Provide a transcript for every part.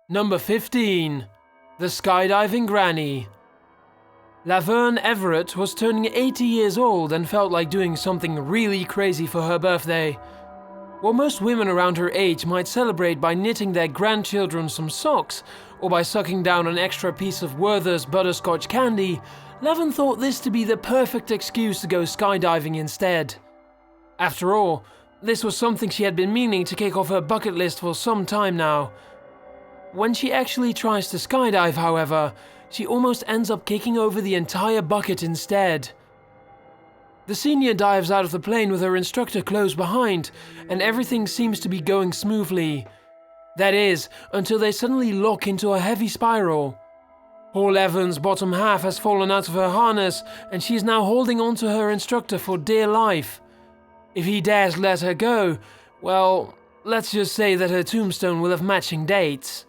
Number 15. The Skydiving Granny. Laverne Everett was turning 80 years old and felt like doing something really crazy for her birthday. While most women around her age might celebrate by knitting their grandchildren some socks or by sucking down an extra piece of Werther's butterscotch candy, Laverne thought this to be the perfect excuse to go skydiving instead. After all, this was something she had been meaning to kick off her bucket list for some time now. When she actually tries to skydive, however, she almost ends up kicking over the entire bucket instead. The senior dives out of the plane with her instructor close behind, and everything seems to be going smoothly. That is, until they suddenly lock into a heavy spiral. Poor Lavern's bottom half has fallen out of her harness, and she is now holding on to her instructor for dear life. If he dares let her go, well, let's just say that her tombstone will have matching dates.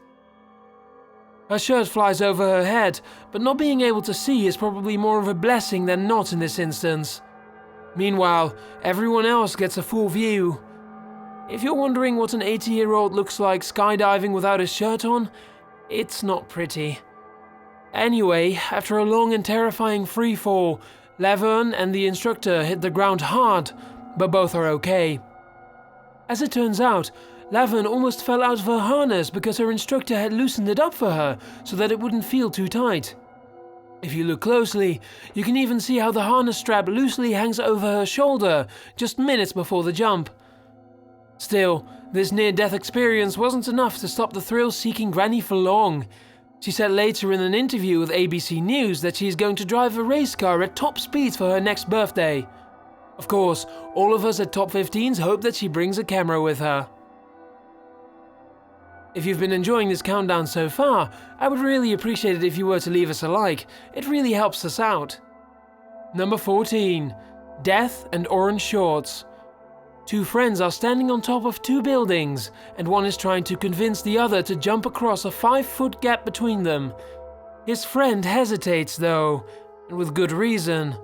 Her shirt flies over her head, but not being able to see is probably more of a blessing than not in this instance. Meanwhile, everyone else gets a full view. If you're wondering what an 80-year-old looks like skydiving without his shirt on, it's not pretty. Anyway, after a long and terrifying freefall, Laverne and the instructor hit the ground hard, but both are okay. As it turns out, Laverne almost fell out of her harness because her instructor had loosened it up for her so that it wouldn't feel too tight. If you look closely, you can even see how the harness strap loosely hangs over her shoulder just minutes before the jump. Still, this near-death experience wasn't enough to stop the thrill-seeking granny for long. She said later in an interview with ABC News that she is going to drive a race car at top speeds for her next birthday. Of course, all of us at Top 15s hope that she brings a camera with her. If you've been enjoying this countdown so far, I would really appreciate it if you were to leave us a like. It really helps us out. Number 14. Death and Orange Shorts. Two friends are standing on top of two buildings, and one is trying to convince the other to jump across a 5-foot gap between them. His friend hesitates though, and with good reason.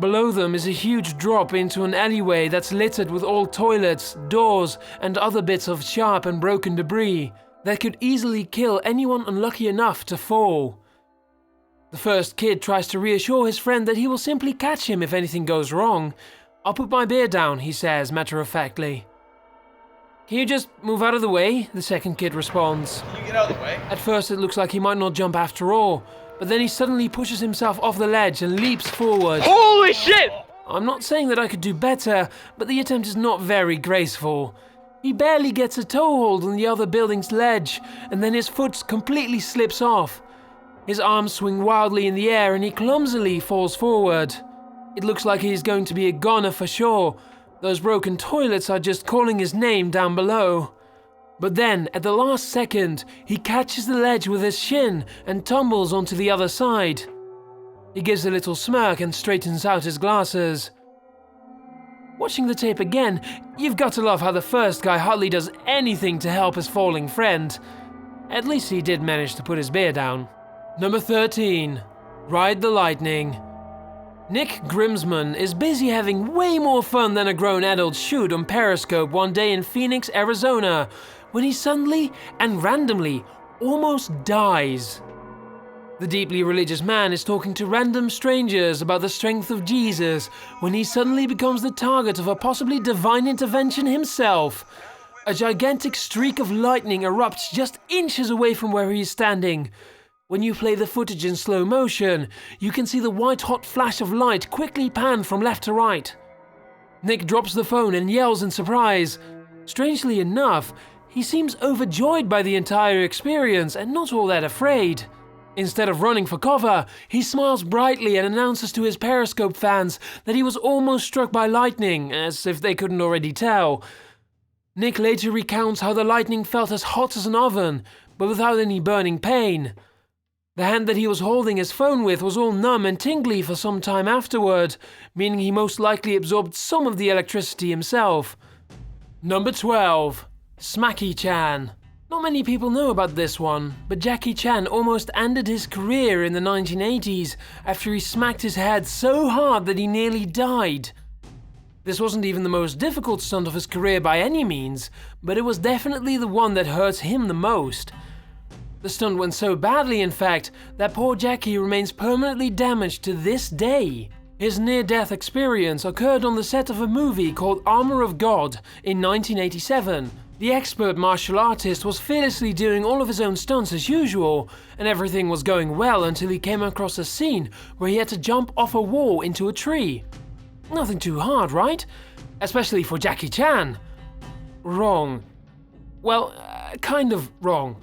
Below them is a huge drop into an alleyway that's littered with old toilets, doors, and other bits of sharp and broken debris that could easily kill anyone unlucky enough to fall. The first kid tries to reassure his friend that he will simply catch him if anything goes wrong. "I'll put my beer down," he says matter-of-factly. "Can you just move out of the way?" the second kid responds. Can you get out of the way? At first it looks like he might not jump after all, but then he suddenly pushes himself off the ledge and leaps forward. Holy shit! I'm not saying that I could do better, but the attempt is not very graceful. He barely gets a toehold on the other building's ledge, and then his foot completely slips off. His arms swing wildly in the air and he clumsily falls forward. It looks like he's going to be a goner for sure. Those broken toilets are just calling his name down below. But then, at the last second, he catches the ledge with his shin and tumbles onto the other side. He gives a little smirk and straightens out his glasses. Watching the tape again, you've got to love how the first guy hardly does anything to help his falling friend. At least he did manage to put his beer down. Number 13. Ride the Lightning. Nick Grimsman is busy having way more fun than a grown adult should on Periscope one day in Phoenix, Arizona, when he suddenly and randomly almost dies. The deeply religious man is talking to random strangers about the strength of Jesus when he suddenly becomes the target of a possibly divine intervention himself. A gigantic streak of lightning erupts just inches away from where he is standing. When you play the footage in slow motion, you can see the white-hot flash of light quickly pan from left to right. Nick drops the phone and yells in surprise. Strangely enough, he seems overjoyed by the entire experience and not all that afraid. Instead of running for cover, he smiles brightly and announces to his Periscope fans that he was almost struck by lightning, as if they couldn't already tell. Nick later recounts how the lightning felt as hot as an oven, but without any burning pain. The hand that he was holding his phone with was all numb and tingly for some time afterward, meaning he most likely absorbed some of the electricity himself. Number 12. Smacky Chan. Not many people know about this one, but Jackie Chan almost ended his career in the 1980s after he smacked his head so hard that he nearly died. This wasn't even the most difficult stunt of his career by any means, but it was definitely the one that hurt him the most. The stunt went so badly, in fact, that poor Jackie remains permanently damaged to this day. His near-death experience occurred on the set of a movie called Armor of God in 1987. The expert martial artist was fearlessly doing all of his own stunts as usual, and everything was going well until he came across a scene where he had to jump off a wall into a tree. Nothing too hard, right? Especially for Jackie Chan. Wrong. Well, kind of wrong.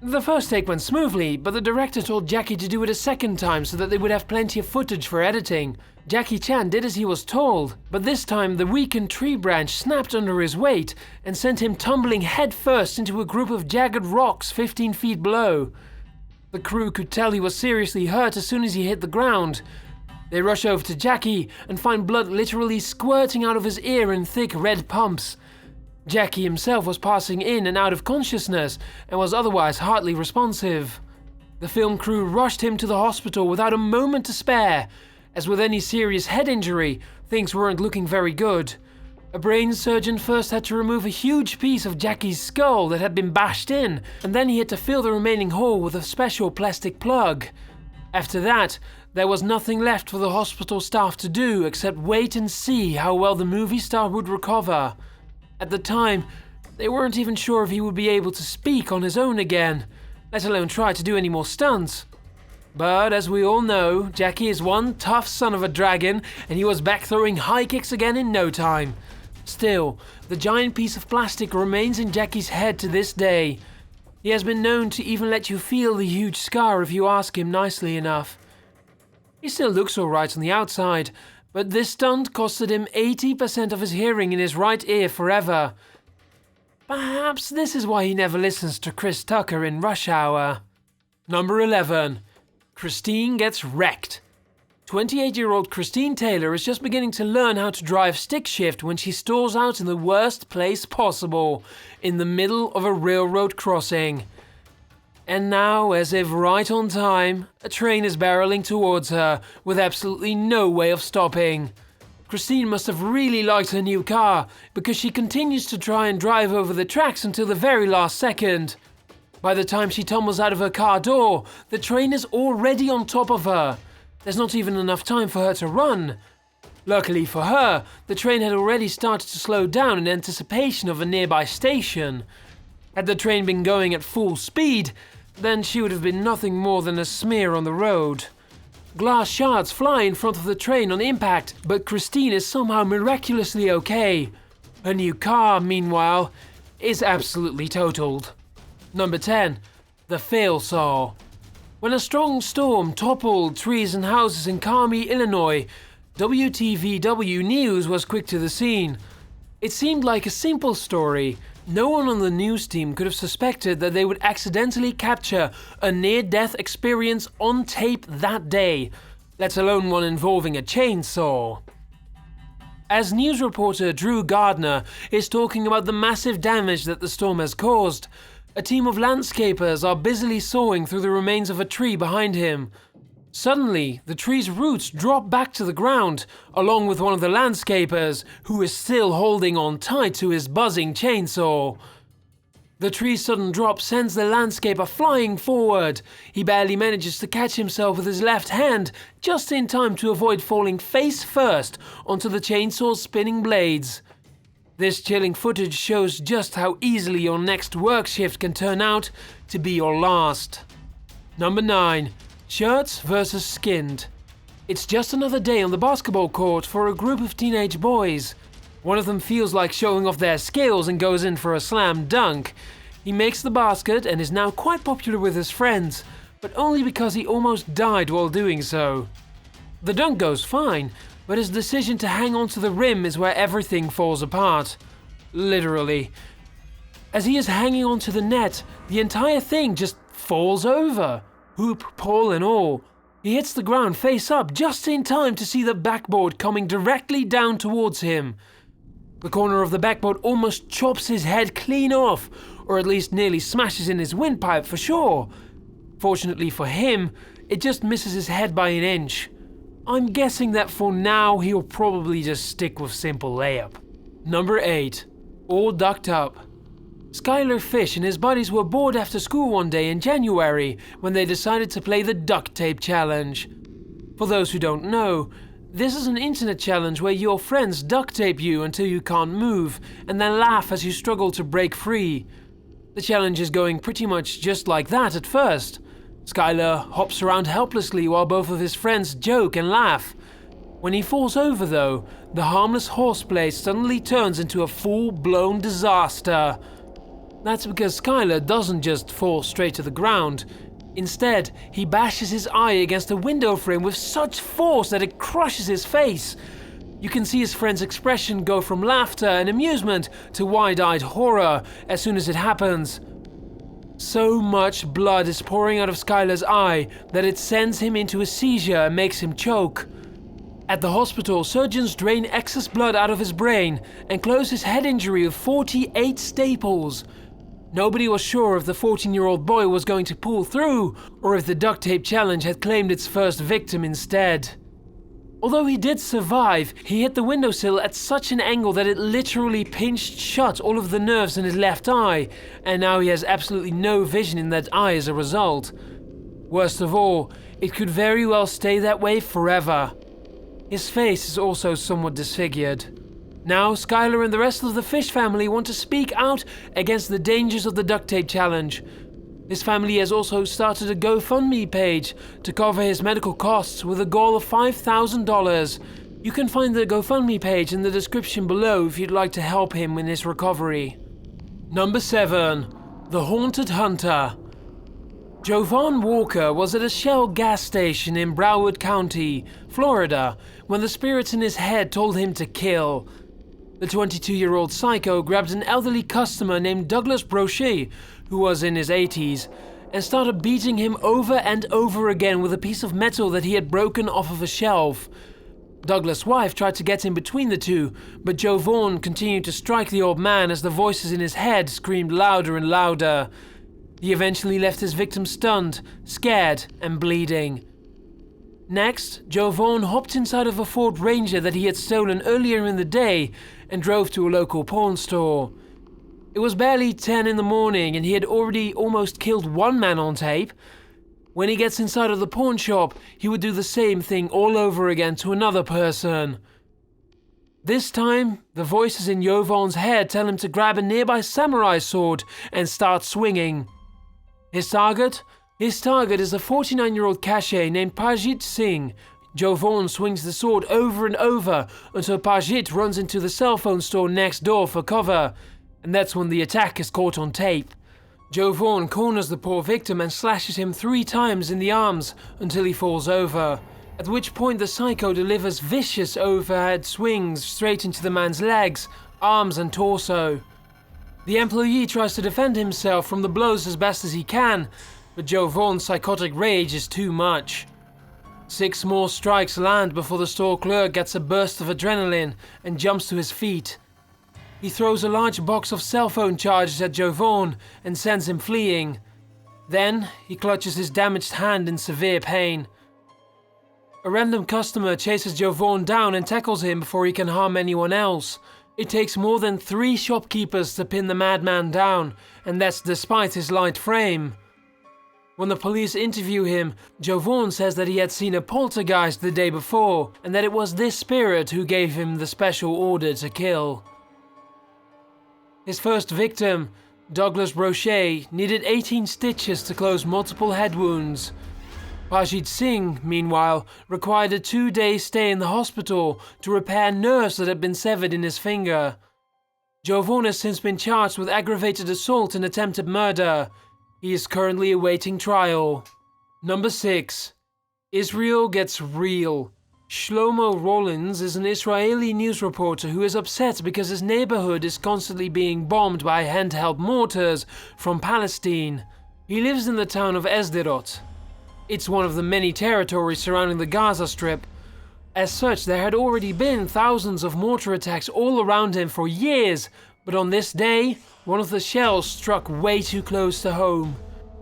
The first take went smoothly, but the director told Jackie to do it a second time so that they would have plenty of footage for editing. Jackie Chan did as he was told, but this time the weakened tree branch snapped under his weight and sent him tumbling headfirst into a group of jagged rocks 15 feet below. The crew could tell he was seriously hurt as soon as he hit the ground. They rush over to Jackie and find blood literally squirting out of his ear in thick red pumps. Jackie himself was passing in and out of consciousness and was otherwise hardly responsive. The film crew rushed him to the hospital without a moment to spare. As with any serious head injury, things weren't looking very good. A brain surgeon first had to remove a huge piece of Jackie's skull that had been bashed in, and then he had to fill the remaining hole with a special plastic plug. After that, there was nothing left for the hospital staff to do except wait and see how well the movie star would recover. At the time, they weren't even sure if he would be able to speak on his own again, let alone try to do any more stunts. But as we all know, Jackie is one tough son of a dragon, and he was back throwing high kicks again in no time. Still, the giant piece of plastic remains in Jackie's head to this day. He has been known to even let you feel the huge scar if you ask him nicely enough. He still looks alright on the outside, but this stunt costed him 80% of his hearing in his right ear forever. Perhaps this is why he never listens to Chris Tucker in Rush Hour. Number 11. Christine gets wrecked. 28-year-old Christine Taylor is just beginning to learn how to drive stick shift when she stalls out in the worst place possible, in the middle of a railroad crossing. And now, as if right on time, a train is barreling towards her, with absolutely no way of stopping. Christine must have really liked her new car, because she continues to try and drive over the tracks until the very last second. By the time she tumbles out of her car door, the train is already on top of her. There's not even enough time for her to run. Luckily for her, the train had already started to slow down in anticipation of a nearby station. Had the train been going at full speed, then she would have been nothing more than a smear on the road. Glass shards fly in front of the train on impact, but Christine is somehow miraculously okay. Her new car, meanwhile, is absolutely totaled. Number 10. The Fail Saw. When a strong storm toppled trees and houses in Carmi, Illinois, WTVW News was quick to the scene. It seemed like a simple story. No one on the news team could have suspected that they would accidentally capture a near-death experience on tape that day, let alone one involving a chainsaw. As news reporter Drew Gardner is talking about the massive damage that the storm has caused, a team of landscapers are busily sawing through the remains of a tree behind him. Suddenly, the tree's roots drop back to the ground, along with one of the landscapers, who is still holding on tight to his buzzing chainsaw. The tree's sudden drop sends the landscaper flying forward. He barely manages to catch himself with his left hand, just in time to avoid falling face first onto the chainsaw's spinning blades. This chilling footage shows just how easily your next work shift can turn out to be your last. Number 9. Shirts versus skinned. It's just another day on the basketball court for a group of teenage boys. One of them feels like showing off their skills and goes in for a slam dunk. He makes the basket and is now quite popular with his friends, but only because he almost died while doing so. The dunk goes fine, but his decision to hang on to the rim is where everything falls apart. Literally. As he is hanging onto the net, the entire thing just falls over. Hoop, pole and all. He hits the ground face up just in time to see the backboard coming directly down towards him. The corner of the backboard almost chops his head clean off, or at least nearly smashes in his windpipe for sure. Fortunately for him, it just misses his head by an inch. I'm guessing that for now he'll probably just stick with simple layup. Number 8. All ducked up. Skylar Fish and his buddies were bored after school one day in January when they decided to play the duct tape challenge. For those who don't know, this is an internet challenge where your friends duct tape you until you can't move and then laugh as you struggle to break free. The challenge is going pretty much just like that at first. Skylar hops around helplessly while both of his friends joke and laugh. When he falls over though, the harmless horseplay suddenly turns into a full-blown disaster. That's because Skylar doesn't just fall straight to the ground. Instead, he bashes his eye against a window frame with such force that it crushes his face. You can see his friend's expression go from laughter and amusement to wide-eyed horror as soon as it happens. So much blood is pouring out of Skylar's eye that it sends him into a seizure and makes him choke. At the hospital, surgeons drain excess blood out of his brain and close his head injury with 48 staples. Nobody was sure if the 14-year-old boy was going to pull through or if the duct tape challenge had claimed its first victim instead. Although he did survive, he hit the windowsill at such an angle that it literally pinched shut all of the nerves in his left eye, and now he has absolutely no vision in that eye as a result. Worst of all, it could very well stay that way forever. His face is also somewhat disfigured. Now, Skylar and the rest of the Fish family want to speak out against the dangers of the duct tape challenge. His family has also started a GoFundMe page to cover his medical costs with a goal of $5,000. You can find the GoFundMe page in the description below if you'd like to help him in his recovery. Number 7. The Haunted Hunter. Jovan Walker was at a Shell gas station in Broward County, Florida, when the spirits in his head told him to kill. The 22-year-old psycho grabbed an elderly customer named Douglas Brochet, who was in his 80s, and started beating him over and over again with a piece of metal that he had broken off of a shelf. Douglas' wife tried to get in between the two, but Jovan continued to strike the old man as the voices in his head screamed louder and louder. He eventually left his victim stunned, scared, and bleeding. Next, Jovan hopped inside of a Ford Ranger that he had stolen earlier in the day and drove to a local pawn store. It was barely 10 in the morning and he had already almost killed one man on tape. When he gets inside of the pawn shop, he would do the same thing all over again to another person. This time, the voices in Jovan's head tell him to grab a nearby samurai sword and start swinging. His target is a 49-year-old cache named Pajit Singh. Jovan swings the sword over and over until Pajit runs into the cell phone store next door for cover, and that's when the attack is caught on tape. Jovan corners the poor victim and slashes him 3 times in the arms until he falls over, at which point the psycho delivers vicious overhead swings straight into the man's legs, arms and torso. The employee tries to defend himself from the blows as best as he can, but Jovan's psychotic rage is too much. 6 more strikes land before the store clerk gets a burst of adrenaline and jumps to his feet. He throws a large box of cell phone charges at Jovan and sends him fleeing. Then, he clutches his damaged hand in severe pain. A random customer chases Jovan down and tackles him before he can harm anyone else. It takes more than 3 shopkeepers to pin the madman down, and that's despite his light frame. When the police interview him, Jovan says that he had seen a poltergeist the day before, and that it was this spirit who gave him the special order to kill. His first victim, Douglas Brochet, needed 18 stitches to close multiple head wounds. Pajit Singh, meanwhile, required a 2-day stay in the hospital to repair nerves that had been severed in his finger. Jovan has since been charged with aggravated assault and attempted murder. He is currently awaiting trial. Number 6. Israel gets real. Shlomo Rollins is an Israeli news reporter who is upset because his neighborhood is constantly being bombed by handheld mortars from Palestine. He lives in the town of Sderot. It's one of the many territories surrounding the Gaza Strip. As such, there had already been thousands of mortar attacks all around him for years, but on this day, one of the shells struck way too close to home.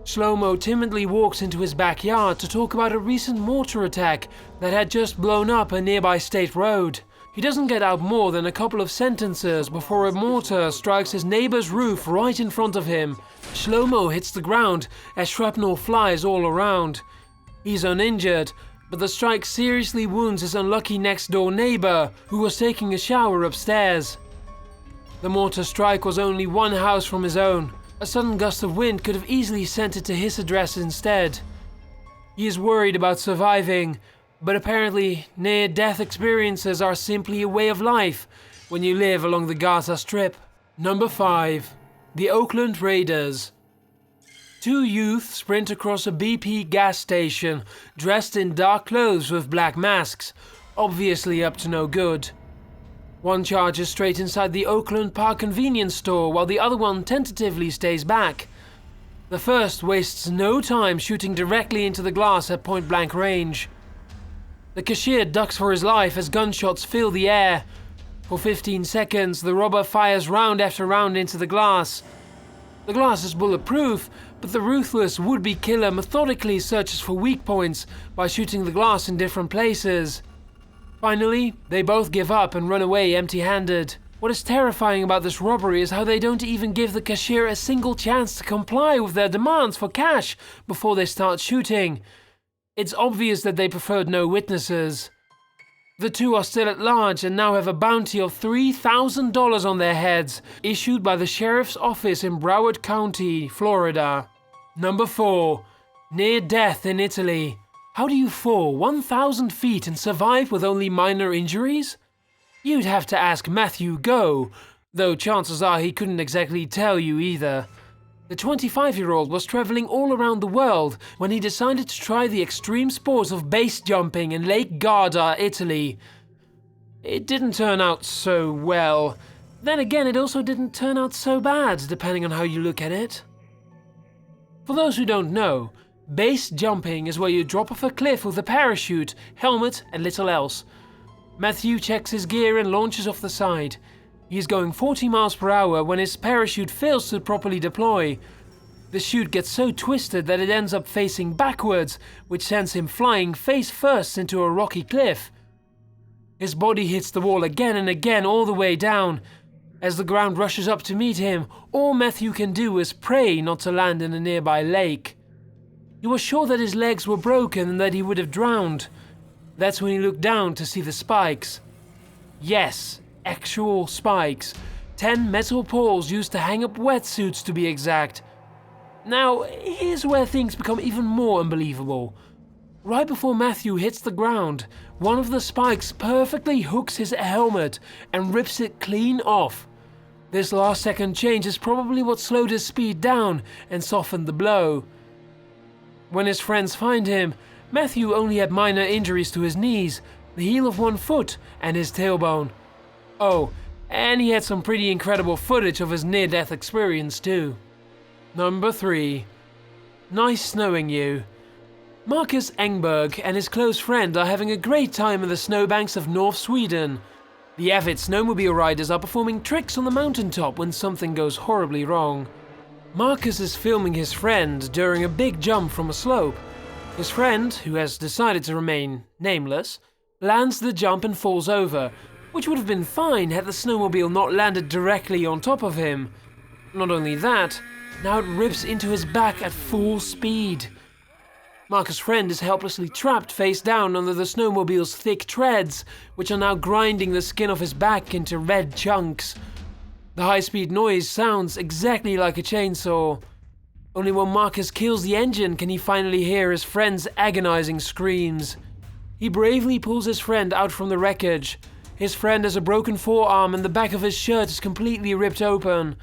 Shlomo timidly walks into his backyard to talk about a recent mortar attack that had just blown up a nearby state road. He doesn't get out more than a couple of sentences before a mortar strikes his neighbor's roof right in front of him. Shlomo hits the ground as shrapnel flies all around. He's uninjured, but the strike seriously wounds his unlucky next-door neighbor, who was taking a shower upstairs. The mortar strike was only one house from his own. A sudden gust of wind could have easily sent it to his address instead. He is worried about surviving, but apparently near-death experiences are simply a way of life when you live along the Gaza Strip. Number 5. The Oakland Raiders. Two youth sprint across a BP gas station, dressed in dark clothes with black masks, obviously up to no good. One charges straight inside the Oakland Park convenience store, while the other one tentatively stays back. The first wastes no time shooting directly into the glass at point-blank range. The cashier ducks for his life as gunshots fill the air. For 15 seconds, the robber fires round after round into the glass. The glass is bulletproof, but the ruthless would-be killer methodically searches for weak points by shooting the glass in different places. Finally, they both give up and run away empty-handed. What is terrifying about this robbery is how they don't even give the cashier a single chance to comply with their demands for cash before they start shooting. It's obvious that they preferred no witnesses. The two are still at large and now have a bounty of $3,000 on their heads, issued by the sheriff's office in Broward County, Florida. Number 4. Near death in Italy. How do you fall 1,000 feet and survive with only minor injuries? You'd have to ask Matthew Go, though chances are he couldn't exactly tell you either. The 25-year-old was traveling all around the world when he decided to try the extreme sport of base jumping in Lake Garda, Italy. It didn't turn out so well. Then again, it also didn't turn out so bad, depending on how you look at it. For those who don't know, base jumping is where you drop off a cliff with a parachute, helmet, and little else. Matthew checks his gear and launches off the side. He's going 40 miles per hour when his parachute fails to properly deploy. The chute gets so twisted that it ends up facing backwards, which sends him flying face first into a rocky cliff. His body hits the wall again and again all the way down. As the ground rushes up to meet him, all Matthew can do is pray not to land in a nearby lake. He was sure that his legs were broken and that he would have drowned. That's when he looked down to see the spikes. Yes, actual spikes. 10 metal poles used to hang up wetsuits, to be exact. Now, here's where things become even more unbelievable. Right before Matthew hits the ground, one of the spikes perfectly hooks his helmet and rips it clean off. This last second change is probably what slowed his speed down and softened the blow. When his friends find him, Matthew only had minor injuries to his knees, the heel of one foot, and his tailbone. Oh, and he had some pretty incredible footage of his near-death experience too. Number 3. Nice knowing you. Marcus Engberg and his close friend are having a great time in the snowbanks of North Sweden. The avid snowmobile riders are performing tricks on the mountaintop when something goes horribly wrong. Marcus is filming his friend during a big jump from a slope. His friend, who has decided to remain nameless, lands the jump and falls over, which would have been fine had the snowmobile not landed directly on top of him. Not only that, now it rips into his back at full speed. Marcus' friend is helplessly trapped face down under the snowmobile's thick treads, which are now grinding the skin of his back into red chunks. The high-speed noise sounds exactly like a chainsaw. Only when Marcus kills the engine can he finally hear his friend's agonizing screams. He bravely pulls his friend out from the wreckage. His friend has a broken forearm and the back of his shirt is completely ripped open.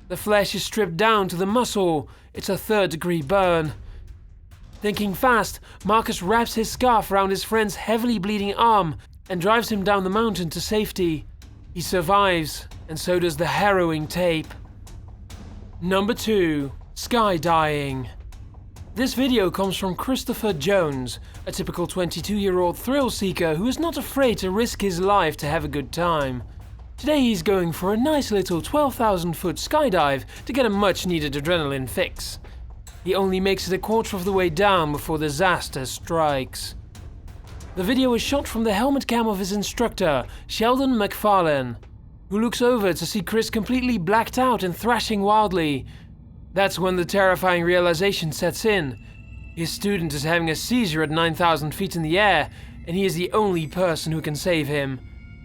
The flesh is stripped down to the muscle. It's a 3rd-degree burn. Thinking fast, Marcus wraps his scarf around his friend's heavily bleeding arm and drives him down the mountain to safety. He survives, and so does the harrowing tape. Number 2. Skydiving. This video comes from Christopher Jones, a typical 22-year-old thrill-seeker who is not afraid to risk his life to have a good time. Today he's going for a nice little 12,000-foot skydive to get a much-needed adrenaline fix. He only makes it a quarter of the way down before disaster strikes. The video is shot from the helmet cam of his instructor, Sheldon McFarlane, who looks over to see Chris completely blacked out and thrashing wildly. That's when the terrifying realization sets in. His student is having a seizure at 9,000 feet in the air, and he is the only person who can save him.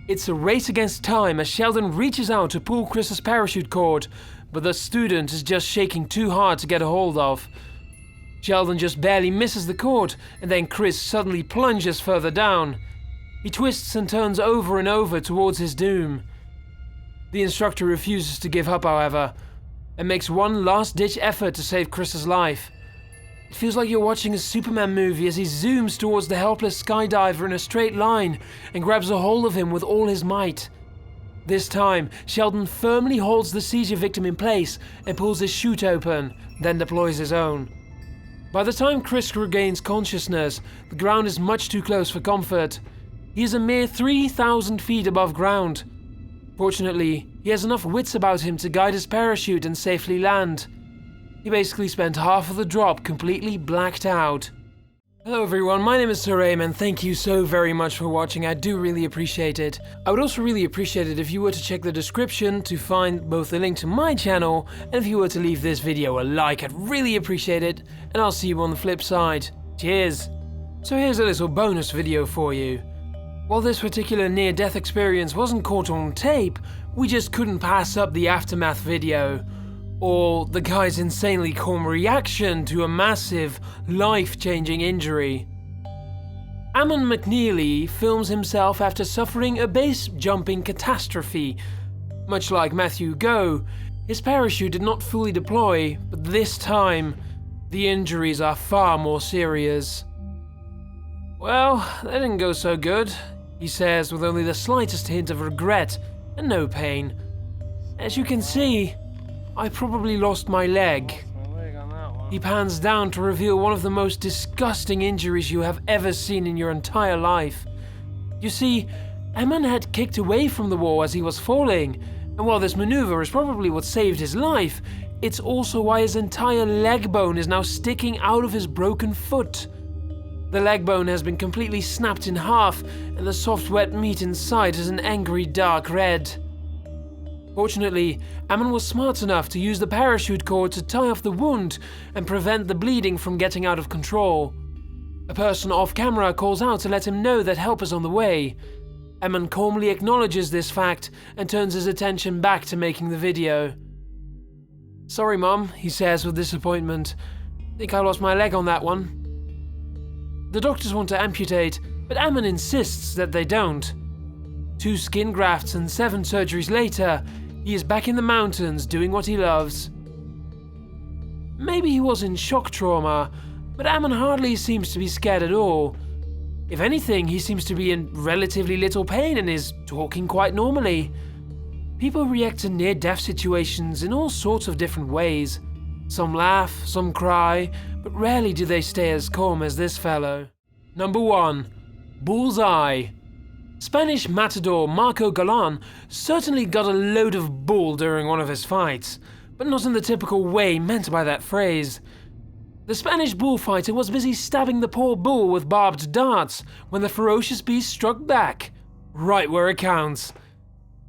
It's a race against time as Sheldon reaches out to pull Chris's parachute cord, but the student is just shaking too hard to get a hold of. Sheldon just barely misses the cord, and then Chris suddenly plunges further down. He twists and turns over and over towards his doom. The instructor refuses to give up, however, and makes one last-ditch effort to save Chris's life. It feels like you're watching a Superman movie as he zooms towards the helpless skydiver in a straight line and grabs a hold of him with all his might. This time, Sheldon firmly holds the seizure victim in place and pulls his chute open, then deploys his own. By the time Chris regains consciousness, the ground is much too close for comfort. He is a mere 3,000 feet above ground. Fortunately, he has enough wits about him to guide his parachute and safely land. He basically spent half of the drop completely blacked out. Hello everyone, my name is Sir Aim and thank you so very much for watching. I do really appreciate it. I would also really appreciate it if you were to check the description to find both the link to my channel and if you were to leave this video a like. I'd really appreciate it, and I'll see you on the flip side. Cheers! So here's a little bonus video for you. While this particular near-death experience wasn't caught on tape, we just couldn't pass up the aftermath video, or the guy's insanely calm reaction to a massive, life-changing injury. Ammon McNeely films himself after suffering a base-jumping catastrophe. Much like Matthew Goh, his parachute did not fully deploy, but this time, the injuries are far more serious. Well, that didn't go so good, he says with only the slightest hint of regret and no pain. As you can see, I probably lost my leg. He pans down to reveal one of the most disgusting injuries you have ever seen in your entire life. You see, Ammon had kicked away from the wall as he was falling, and while this maneuver is probably what saved his life, it's also why his entire leg bone is now sticking out of his broken foot. The leg bone has been completely snapped in half, and the soft wet meat inside is an angry dark red. Fortunately, Ammon was smart enough to use the parachute cord to tie off the wound and prevent the bleeding from getting out of control. A person off camera calls out to let him know that help is on the way. Ammon calmly acknowledges this fact and turns his attention back to making the video. "Sorry, Mom," he says with disappointment. "Think I lost my leg on that one." The doctors want to amputate, but Ammon insists that they don't. 2 skin grafts and 7 surgeries later, he is back in the mountains doing what he loves. Maybe he was in shock trauma, but Ammon hardly seems to be scared at all. If anything, he seems to be in relatively little pain and is talking quite normally. People react to near-death situations in all sorts of different ways. Some laugh, some cry, but rarely do they stay as calm as this fellow. Number 1. Bullseye. Spanish matador Marco Galan certainly got a load of bull during one of his fights, but not in the typical way meant by that phrase. The Spanish bullfighter was busy stabbing the poor bull with barbed darts when the ferocious beast struck back, right where it counts.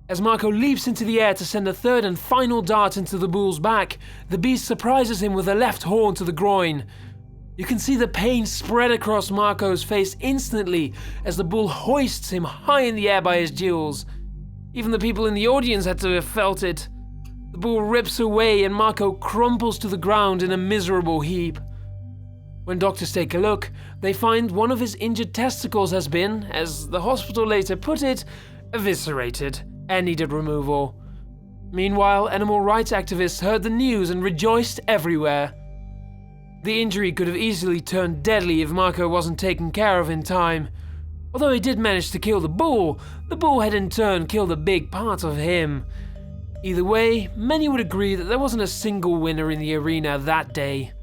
As Marco leaps into the air to send a third and final dart into the bull's back, the beast surprises him with a left horn to the groin. You can see the pain spread across Marco's face instantly as the bull hoists him high in the air by his jewels. Even the people in the audience had to have felt it. The bull rips away and Marco crumples to the ground in a miserable heap. When doctors take a look, they find one of his injured testicles has been, as the hospital later put it, eviscerated and needed removal. Meanwhile, animal rights activists heard the news and rejoiced everywhere. The injury could have easily turned deadly if Marco wasn't taken care of in time. Although he did manage to kill the bull had in turn killed a big part of him. Either way, many would agree that there wasn't a single winner in the arena that day.